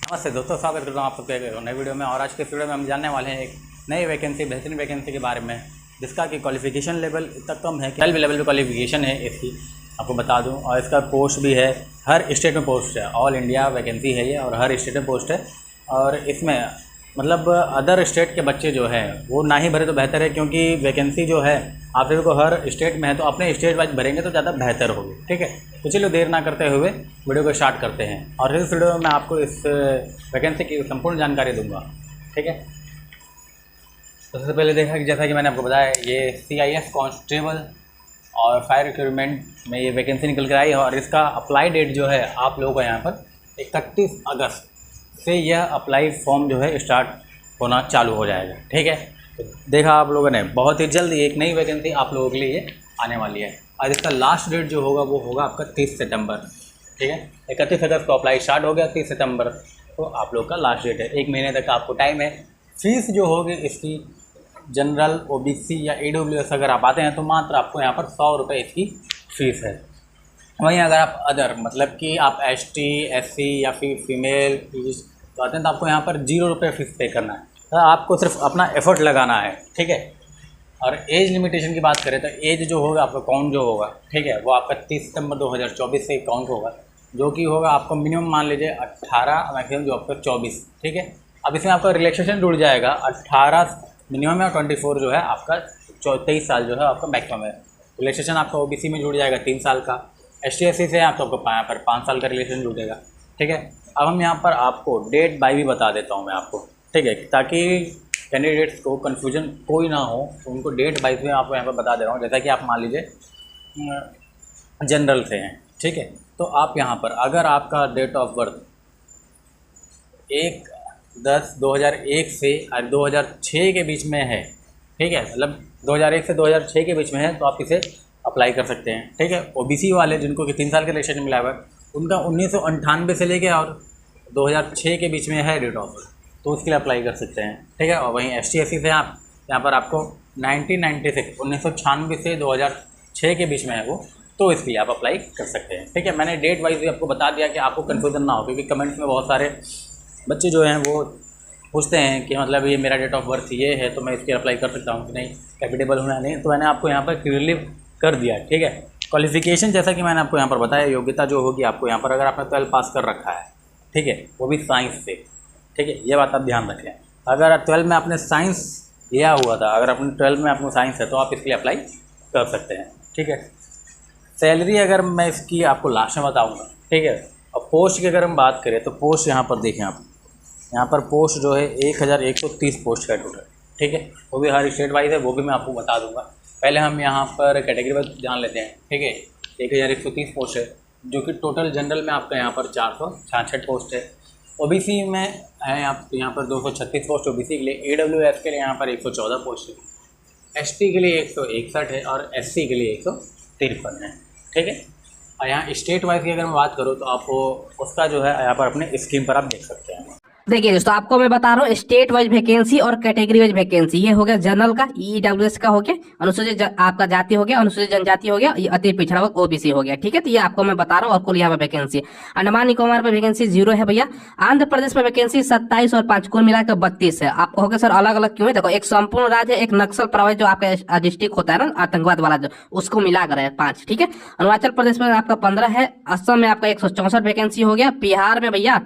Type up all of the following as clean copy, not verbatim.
नमस्ते दोस्तों, स्वागत करता हूँ आप सबके नए वीडियो में। और आज के वीडियो में हम जानने वाले हैं एक नई वैकेंसी, बेहतरीन वैकेंसी के बारे में, जिसका कि क्वालिफिकेशन लेवल इतना कम है कि 12 लेवल पे क्वालिफिकेशन है इसकी, आपको बता दूं। और इसका पोस्ट भी है, हर स्टेट में पोस्ट है, ऑल इंडिया वैकेंसी है ये और हर स्टेट में पोस्ट है। और इसमें मतलब अदर स्टेट के बच्चे जो हैं वो ना ही भरे तो बेहतर है, क्योंकि वैकेंसी जो है आप सभी को हर स्टेट में है, तो अपने स्टेट वाइज भरेंगे तो ज़्यादा बेहतर होगी। ठीक है, तो चलिए देर ना करते हुए वीडियो को स्टार्ट करते हैं। और इस वीडियो में मैं आपको इस वैकेंसी की संपूर्ण जानकारी दूंगा। ठीक है, तो सबसे पहले देखा कि जैसा कि मैंने आपको बताया, ये CIS कांस्टेबल और फायर रिक्रूटमेंट में ये वैकेंसी निकल कर आई है। और इसका अप्लाई डेट जो है आप लोगों का यहाँ पर 31 अगस्त से यह अप्लाई फॉर्म जो है स्टार्ट होना चालू हो जाएगा। ठीक है, तो देखा आप लोगों ने, बहुत ही जल्दी एक नई वैकेंसी आप लोगों के लिए ये आने वाली है। और इसका लास्ट डेट जो होगा वो होगा आपका 30 सितंबर। ठीक है, 31 अगस्त को अप्लाई स्टार्ट हो गया, 30 सितंबर तो आप लोग का लास्ट डेट है। 1 महीने तक आपको टाइम है। फीस जो होगी इसकी, जनरल, OBC या AWS अगर आप आते हैं तो मात्र आपको यहाँ पर 100 रुपये इसकी फ़ीस है। वहीं अगर आप अदर मतलब कि आप ST, SC या फिर फीमेल तो आते हैं तो आपको यहाँ पर 0 रुपये फ़ीस पे करना है। तो आपको सिर्फ अपना एफर्ट लगाना है। ठीक है, और एज लिमिटेशन की बात करें तो एज जो होगा आपका काउंट जो होगा, ठीक है, वो आपका 30 सितंबर 2024 से काउंट होगा, जो कि होगा आपको मिनिमम मान लीजिए 18, मैक्सिमम जो आपका 24। ठीक है, अब इसमें आपका रिलैक्सेशन जुड़ जाएगा 18 मिनिमम है, 24 जो है आपका 23 साल जो है आपका मैक्सिमम है। रिलैक्सेशन आपका OBC में जुड़ जाएगा 3 साल का, ST SC से आप तो आपको यहाँ पर 5 साल का रिलेशन जुड़ेगा। ठीक है, अब हम यहाँ पर आपको डेट बाई भी बता देता हूँ मैं आपको। ठीक है, ताकि कैंडिडेट्स को कन्फ्यूजन कोई ना हो, तो उनको डेट वाइज में आपको यहाँ पर बता दे रहा हूँ। जैसा कि आप मान लीजिए जनरल से हैं, ठीक है, तो आप यहाँ पर अगर आपका डेट ऑफ बर्थ 1/10/2001 से 2006 के बीच में है, ठीक है, मतलब 2001 से 2006 के बीच में है, तो आप इसे अप्लाई कर सकते हैं। ठीक है, OBC वाले जिनको कि 3 साल का रिलेशन मिला हुआ है, उनका 1998 से लेके और 2006 के बीच में है डेट ऑफ बर्थ, तो उसके लिए अप्लाई कर सकते हैं। ठीक है, और वहीं ST SC से आप यहाँ पर आपको 1996 से 2006 के बीच में है वो, तो इसके लिए आप अप्लाई कर सकते हैं। ठीक है, मैंने डेट वाइज भी आपको बता दिया कि आपको कन्फ्यूजन ना हो, क्योंकि कमेंट्स में बहुत सारे बच्चे जो हैं वो पूछते हैं कि मतलब ये मेरा डेट ऑफ बर्थ ये है तो मैं इसके अप्लाई कर सकता हूँ कि नहीं, कैपेबल होना नहीं। तो मैंने आपको यहाँ पर क्लियरली कर दिया। ठीक है, क्वालिफिकेशन जैसा कि मैंने आपको यहाँ पर बताया, योग्यता जो होगी आपको यहाँ पर, अगर आपने 12 पास कर रखा है, ठीक है, वो भी साइंस से। ठीक है, ये बात आप ध्यान रखें। अगर 12 में आपने साइंस लिया हुआ था, अगर अपने 12 में आपको साइंस है तो आप इसके लिए अप्लाई कर सकते हैं। ठीक है, सैलरी अगर मैं इसकी आपको लास्ट में बताऊँगा। ठीक है, और पोस्ट की अगर हम बात करें तो पोस्ट यहाँ पर देखें आप, यहाँ पर पोस्ट जो है 1130 पोस्ट का टोटल। ठीक है, वो भी हर स्टेट वाइज है, वो भी मैं आपको बता दूंगा। पहले हम यहाँ पर कैटेगरी वाइज जान लेते हैं। ठीक है, 1130 पोस्ट है, जो कि टोटल जनरल में आपका यहाँ पर 466 पोस्ट है। OBC में है आप यहाँ पर 236 पोस्ट OBC के लिए, AWS के लिए यहाँ पर 114 पोस्ट है, ST के लिए 161 है और SC के लिए 153 है। ठीक है, और यहाँ स्टेट वाइज की अगर मैं बात करूँ तो आपको उसका जो है यहाँ पर अपने स्कीम पर आप देख सकते हैं। देखिए दोस्तों, आपको मैं बता रहा हूँ स्टेट वाइज वैकेंसी और कैटेगरी वाइज वैकेंसी। ये हो गया जनरल का, EWS का हो गया, अनुसूचित आपका जाति हो गया, अनुसूचित जनजाति हो गया, ये अति पिछड़ा वर्ग OBC हो गया। ठीक है, तो ये आपको मैं बता रहा हूँ। और कुल यहाँ पर वैकेंसी अंडमान निकोबार पर वैकेंसी 0 है भैया। आंध्र प्रदेश में वैकेंसी 27 और 5 कुल मिलाकर 32 है। आपको होगा सर अलग अलग क्यों है? देखो, एक संपूर्ण राज्य, एक नक्सल प्रभावित जो आपका डिस्ट्रिक्ट होता है ना आतंकवाद वाला, जो उसको मिलाकर है 5। ठीक है, अरुणाचल प्रदेश में आपका 15 है, असम में आपका 164 वैकेंसी हो गया, बिहार में भैया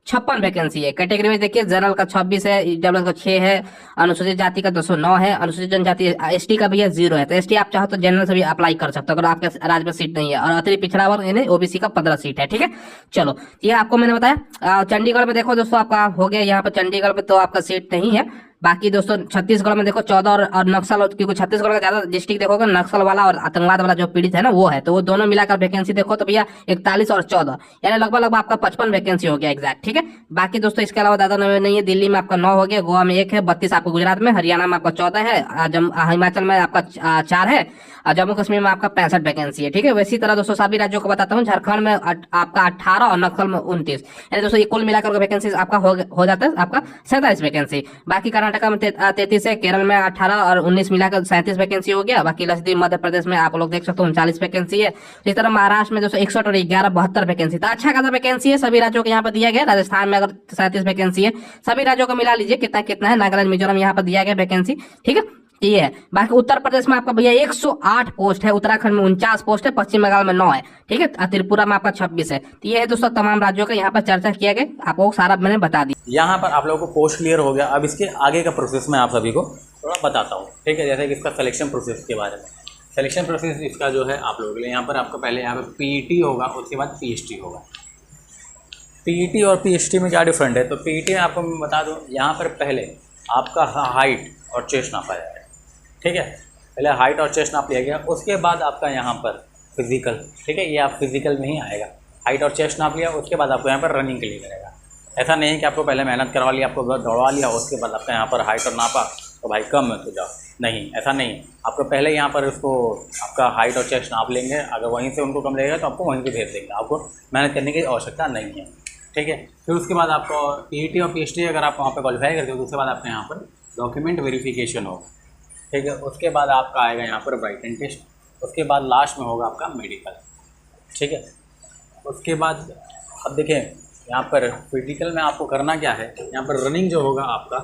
56 वैकेंसी है। कैटेगरी में देखिए, जनरल का 26 है, EWS का 6 है, अनुसूचित जाति का 209 है, अनुसूचित जनजाति ST का भैया 0 है। तो ST आप चाहो तो जनरल से भी अप्लाई कर सकते हो अगर आपके राज्य में सीट नहीं है। और अतिरिक्त पिछड़ा वर्ग यानी OBC का 15 सीट है। ठीक है, चलो ये आपको मैंने बताया। चंडीगढ़ में देखो दोस्तों, आपका हो गया यहाँ पर चंडीगढ़ में तो आपका सीट नहीं है। बाकी दोस्तों छत्तीसगढ़ में देखो 14 और नक्सल, क्योंकि छत्तीसगढ़ का ज्यादा डिस्ट्रिक्ट देखोगे नक्सल वाला और आतंकवाद वाला जो पीड़ित है ना वो है, तो वो दोनों मिलाकर वैकेंसी देखो तो भैया 41 और 14 यानी लगभग आपका 55 वैकेंसी हो गया एग्जैक्ट। ठीक है, बाकी दोस्तों इसके अलावा ज्यादा नहीं है। दिल्ली में आपका 9 हो गया, गोवा में 1 है, 32 आपको गुजरात में, हरियाणा में आपका 14 है, हिमाचल में आपका 4 है, और जम्मू कश्मीर में आपका 65 वैकेंसी है। ठीक है, वैसी तरह दोस्तों सभी राज्यों को बताता हूँ। झारखंड में आपका 18 और नक्सल में 29, यानी दोस्तों ये कुल मिलाकर वैकेंसी आपका हो जाता है आपका 47 वैकेंसी। बाकी कर्नाटका में 33 है, केरल में 18 और 19 मिलाकर 37 वैकेंसी हो गया। बाकी लक्षद्वीप मध्य प्रदेश में आप लोग देख सकते हो 39 वैकेंसी है। इस तरह महाराष्ट्र में 261 और 11 72 वैकेंसी, तो अच्छा खासा वैकेंसी है सभी राज्यों के यहाँ पर दिया गया। राजस्थान में अगर 37 वैकेंसी है, सभी राज्यों को मिला लीजिए कितना कितना है। नागालैंड मिजोरम यहाँ पर दिया गया वैकेंसी, ठीक है, ये है। बाकी उत्तर प्रदेश में आपका भैया 108 पोस्ट है, उत्तराखंड में 49 पोस्ट है, पश्चिम बंगाल में 9 है, ठीक है, त्रिपुरा में आपका 26 है। तो ये है दोस्तों तमाम राज्यों का यहाँ पर चर्चा किया गया, आपको सारा मैंने बता दिया। यहाँ पर आप लोगों को पोस्ट क्लियर हो गया। अब इसके आगे का प्रोसेस मैं आप सभी को थोड़ा बताता हूँ, ठीक है। जैसे कि इसका सिलेक्शन प्रोसेस के बारे में, सिलेक्शन प्रोसेस इसका जो है आप लोगों के लिए यहाँ पर आपका पहले यहाँ पर पीईटी होगा, उसके बाद पीएचडी होगा। पीईटी और पीएचडी में क्या डिफरेंट है, तो पीईटी में आपको मैं बता दूँ, यहाँ पर पहले आपका हाइट और चेस्ट नापा जाएगा, ठीक है। पहले हाइट और चेस्ट नाप लिया गया, उसके बाद आपका यहाँ पर फिजिकल, ठीक है, ये आप फिजिकल में ही आएगा। हाइट और चेस्ट नाप लिया, उसके बाद आपको यहाँ पर रनिंग के लिए करेगा। ऐसा नहीं है कि आपको पहले मेहनत करवा लिया, आपको दौड़वा लिया, उसके बाद आपका यहाँ पर हाइट और नापा तो भाई कम है तो जाओ, नहीं, ऐसा नहीं। आपको पहले यहाँ पर उसको आपका हाइट और चेस्ट नाप लेंगे, अगर वहीं से उनको कम लगेगा तो आपको वहीं से भेज देंगे, आपको मेहनत करने की आवश्यकता नहीं है, ठीक है। फिर उसके बाद आपको पीईटी और पीएचडी अगर आप वहाँ पर क्वालिफाई करते हो तो उसके बाद आपके यहाँ पर डॉक्यूमेंट वेरिफिकेशन होगा, ठीक है। उसके बाद आपका आएगा यहाँ पर राइटिंग टेस्ट, उसके बाद लास्ट में होगा आपका मेडिकल, ठीक है। उसके बाद अब देखें यहाँ पर फिजिकल में आपको करना क्या है, यहाँ पर रनिंग जो होगा आपका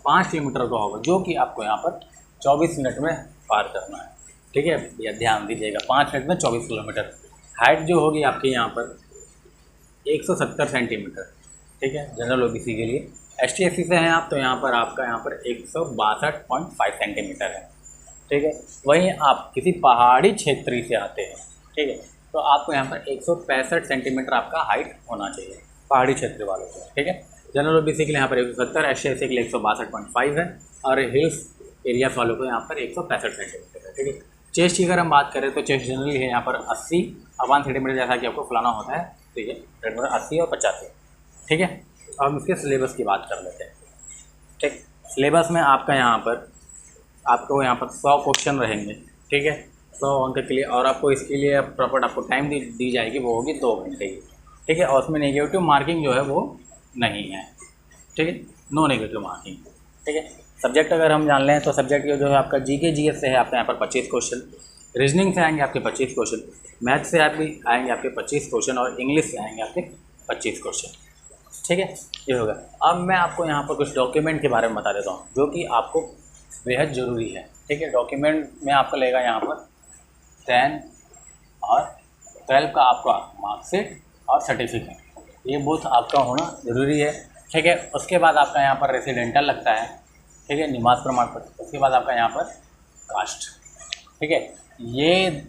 5 किलोमीटर का होगा, जो कि आपको यहाँ पर 24 मिनट में पार करना है, ठीक है। या ध्यान दीजिएगा 5 मिनट में 24 किलोमीटर। हाइट जो होगी आपकी यहाँ पर 170 सेंटीमीटर, ठीक है, जनरल ओबीसी के लिए। ST SC से हैं आप तो यहाँ पर आपका यहाँ पर 162.5 सेंटीमीटर है, ठीक है। वहीं आप किसी पहाड़ी क्षेत्र से आते हैं, ठीक है, तो आपको यहाँ पर 165 सेंटीमीटर आपका हाइट होना चाहिए पहाड़ी क्षेत्र वालों को, ठीक है। जनरल ओबीसी के लिए यहाँ पर 170, ST SC के लिए 162.5 है, और हिल्स एरियाज वालों को यहाँ पर 165 सेंटीमीटर है, ठीक है। चेस्ट की अगर हम बात करें तो चेस्ट जनरली है यहाँ पर 80 सेंटीमीटर, जैसा कि आपको फुलाना होता है, ठीक है, 80 और 85, ठीक है। अब हम इसके सिलेबस की बात कर लेते हैं, ठीक। सिलेबस में आपका यहाँ पर आपको यहाँ पर 100 क्वेश्चन रहेंगे, ठीक है, 100 अंक के लिए, और आपको इसके लिए प्रॉपर आपको टाइम दी जाएगी, वो होगी 2 घंटे की, ठीक है। और उसमें नेगेटिव मार्किंग जो है वो नहीं है, ठीक है, नो नेगेटिव मार्किंग, ठीक है। सब्जेक्ट अगर हम जान लें तो सब्जेक्ट जो है आपका GK GS से है आपका यहाँ पर 25 क्वेश्चन, रीजनिंग से आएंगे आपके 25 क्वेश्चन, मैथ से आएंगे आपके 25 क्वेश्चन, और इंग्लिश से आएंगे आपके 25 क्वेश्चन, ठीक है, ये होगा। अब मैं आपको यहाँ पर कुछ डॉक्यूमेंट के बारे में बता देता हूँ जो कि आपको बेहद ज़रूरी है, ठीक है। डॉक्यूमेंट में आपको लगेगा यहाँ पर 10 और 12 का आपका मार्कशीट और सर्टिफिकेट, ये बोथ आपका होना ज़रूरी है, ठीक है। उसके बाद आपका यहाँ पर रेसिडेंटल लगता है, ठीक है, निवास प्रमाण पत्र। उसके बाद आपका यहाँ पर कास्ट, ठीक है। ये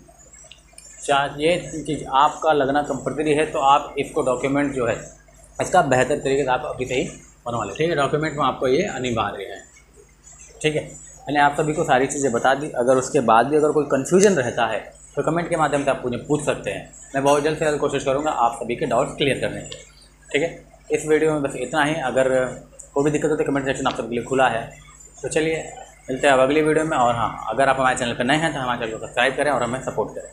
चीज़ आपका लगना कंपल्सरी है, तो आप इसको डॉक्यूमेंट जो है इसका बेहतर तरीके से आप अभी से ही बनवा लें, ठीक है। डॉक्यूमेंट में आपको ये अनिवार्य है, ठीक है। मैंने आप सभी को सारी चीज़ें बता दी। अगर उसके बाद भी अगर कोई कन्फ्यूजन रहता है तो कमेंट के माध्यम से आप मुझे पूछ सकते हैं, मैं बहुत जल्द से जल्द कोशिश करूँगा आप सभी के डाउट्स क्लियर करने की, ठीक है। इस वीडियो में बस इतना ही। अगर कोई भी दिक्कत हो तो कमेंट सेक्शन आप सबके लिए खुला है। तो चलिए मिलते हैं अब अगली वीडियो में। और हाँ, अगर आप हमारे चैनल पर नए हैं तो हमारे चैनल को सब्सक्राइब करें और हमें सपोर्ट करें।